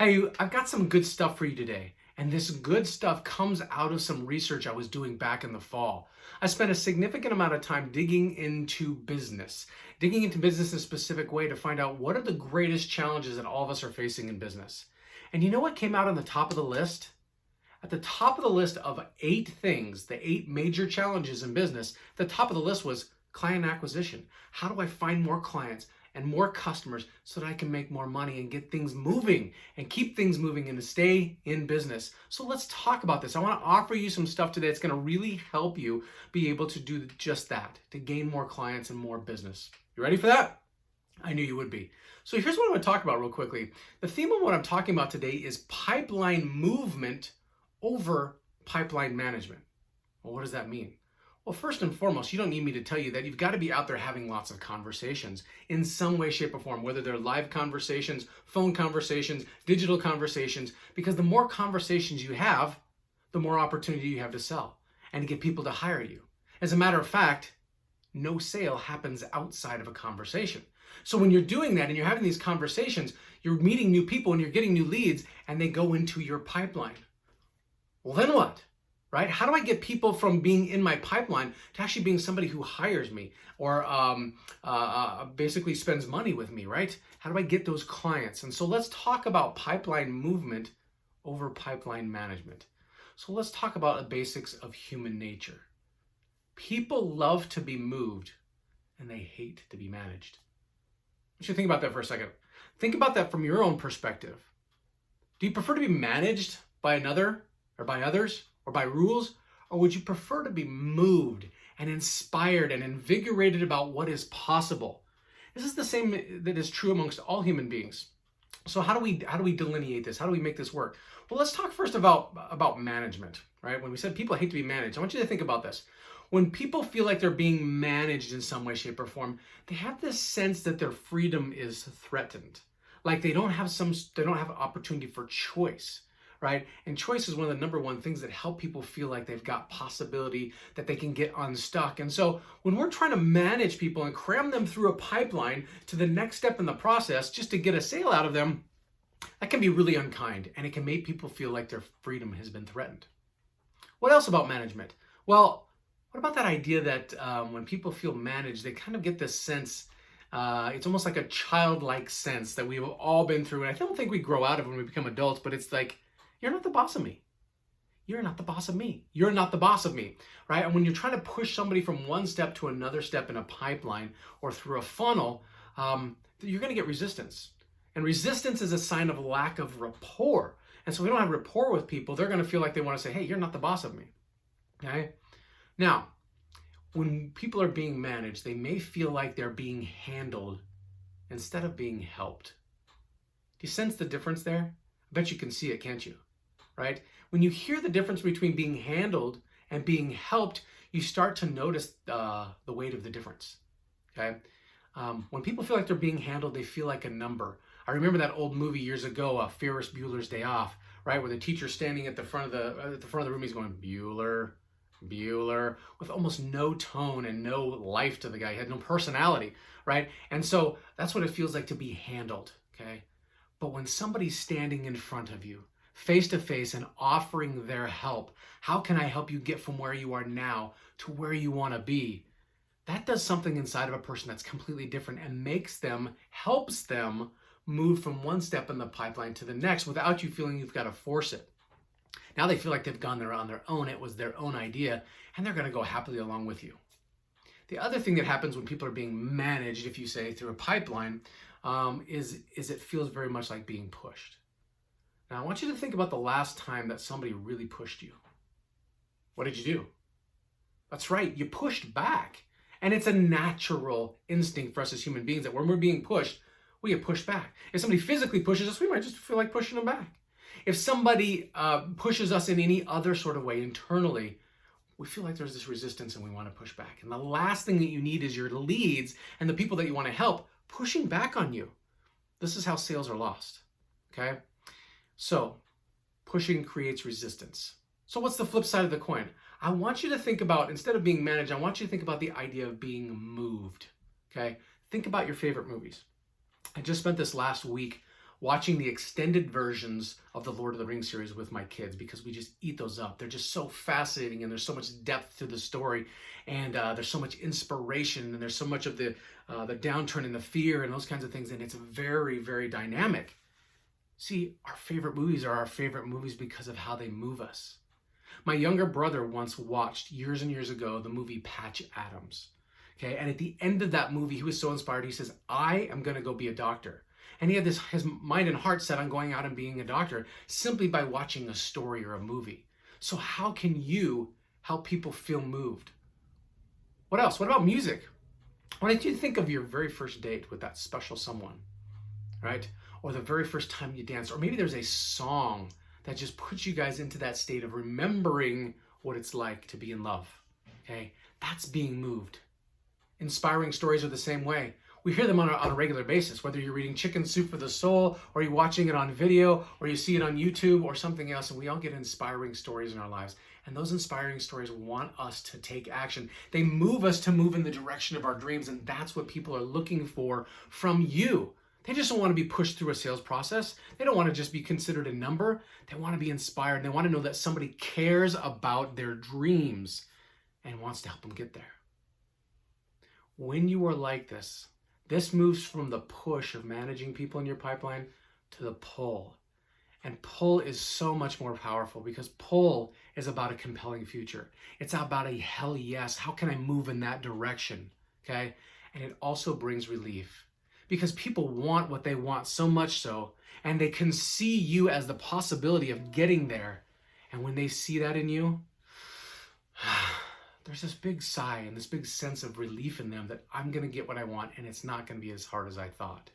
Hey, I've got some good stuff for you today. And this good stuff comes out of some research I was doing back in the fall. I spent a significant amount of time digging into business in a specific way to find out what are the greatest challenges that all of us are facing in business. And you know what came out on the top of the list? At the top of the list of 8 things, the 8 major challenges in business, the top of the list was client acquisition. How do I find more clients and more customers so that I can make more money and get things moving and keep things moving and to stay in business? So let's talk about this. I want to offer you some stuff today that's going to really help you be able to do just that, to gain more clients and more business. You ready for that? I knew you would be. So here's what I want to talk about real quickly. The theme of what I'm talking about today is pipeline movement over pipeline management. Well, what does that mean? Well, first and foremost, you don't need me to tell you that you've got to be out there having lots of conversations in some way, shape, or form, whether they're live conversations, phone conversations, digital conversations, because the more conversations you have, the more opportunity you have to sell and to get people to hire you. As a matter of fact, no sale happens outside of a conversation. So when you're doing that and you're having these conversations, you're meeting new people and you're getting new leads and they go into your pipeline. Well, then what? Right? How do I get people from being in my pipeline to actually being somebody who hires me or basically spends money with me, right? How do I get those clients? And so let's talk about pipeline movement over pipeline management. So let's talk about the basics of human nature. People love to be moved and they hate to be managed. I want you to think about that for a second. Think about that from your own perspective. Do you prefer to be managed by another or by others? Or by rules? Or would you prefer to be moved and inspired and invigorated about what is possible? This is the same that is true amongst all human beings. So how do we delineate this? How do we make this work? Well, let's talk first about management, right? When we said people hate to be managed, I want you to think about this. When people feel like they're being managed in some way, shape, or form, they have this sense that their freedom is threatened. Like they don't have opportunity for choice. Right? And choice is one of the number one things that help people feel like they've got possibility, that they can get unstuck. And so when we're trying to manage people and cram them through a pipeline to the next step in the process just to get a sale out of them, that can be really unkind and it can make people feel like their freedom has been threatened. What else about management? Well, what about that idea that when people feel managed, they kind of get this sense, it's almost like a childlike sense that we've all been through. And I don't think we grow out of it when we become adults, but it's like, you're not the boss of me. You're not the boss of me. You're not the boss of me, right? And when you're trying to push somebody from one step to another step in a pipeline or through a funnel, you're going to get resistance. And resistance is a sign of lack of rapport. And so if we don't have rapport with people, they're going to feel like they want to say, hey, you're not the boss of me, okay? Now, when people are being managed, they may feel like they're being handled instead of being helped. Do you sense the difference there? I bet you can see it, can't you? Right? When you hear the difference between being handled and being helped, you start to notice the weight of the difference. Okay? When people feel like they're being handled, they feel like a number. I remember that old movie years ago, Ferris Bueller's Day Off, right, where the teacher's standing at the front of the room. He's going Bueller, Bueller, with almost no tone and no life to the guy. He had no personality, right? And so that's what it feels like to be handled. Okay? But when somebody's standing in front of you, face to face, and offering their help, how can I help you get from where you are now to where you want to be? That does something inside of a person that's completely different and helps them move from one step in the pipeline to the next without you feeling you've got to force it. Now they feel like they've gone there on their own. It was their own idea, and they're going to go happily along with you. The other thing that happens when people are being managed, if you say, through a pipeline, is it feels very much like being pushed. Now, I want you to think about the last time that somebody really pushed you. What did you do? That's right, you pushed back. And it's a natural instinct for us as human beings that when we're being pushed, we get pushed back. If somebody physically pushes us, we might just feel like pushing them back. If somebody pushes us in any other sort of way internally, we feel like there's this resistance and we want to push back. And the last thing that you need is your leads and the people that you want to help pushing back on you. This is how sales are lost, okay? So pushing creates resistance. So what's the flip side of the coin? I want you to think about, instead of being managed, I want you to think about the idea of being moved, okay? Think about your favorite movies. I just spent this last week watching the extended versions of the Lord of the Rings series with my kids because we just eat those up. They're just so fascinating, and there's so much depth to the story, and there's so much inspiration, and there's so much of the downturn and the fear and those kinds of things, and it's very, very dynamic. See, our favorite movies are our favorite movies because of how they move us. My younger brother once watched, years and years ago, the movie Patch Adams. Okay, and at the end of that movie, he was so inspired. He says, I am going to go be a doctor. And he had his mind and heart set on going out and being a doctor simply by watching a story or a movie. So how can you help people feel moved? What else? What about music? Why don't you think of your very first date with that special someone, right? Or the very first time you danced, or maybe there's a song that just puts you guys into that state of remembering what it's like to be in love, okay? That's being moved. Inspiring stories are the same way. We hear them on a regular basis, whether you're reading Chicken Soup for the Soul, or you're watching it on video, or you see it on YouTube or something else, and we all get inspiring stories in our lives. And those inspiring stories want us to take action. They move us to move in the direction of our dreams, and that's what people are looking for from you. They just don't want to be pushed through a sales process. They don't want to just be considered a number. They want to be inspired. They want to know that somebody cares about their dreams and wants to help them get there. When you are like this, this moves from the push of managing people in your pipeline to the pull. And pull is so much more powerful because pull is about a compelling future. It's about a hell yes. How can I move in that direction? Okay? And it also brings relief because people want what they want so much so, and they can see you as the possibility of getting there. And when they see that in you, there's this big sigh and this big sense of relief in them that I'm going to get what I want, and it's not going to be as hard as I thought.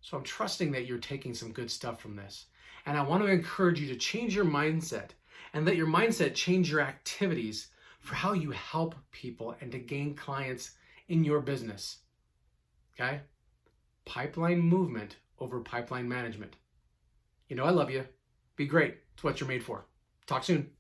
So I'm trusting that you're taking some good stuff from this. And I want to encourage you to change your mindset and let your mindset change your activities for how you help people and to gain clients in your business. Okay? Pipeline movement over pipeline management. You know I love you. Be great. It's what you're made for. Talk soon.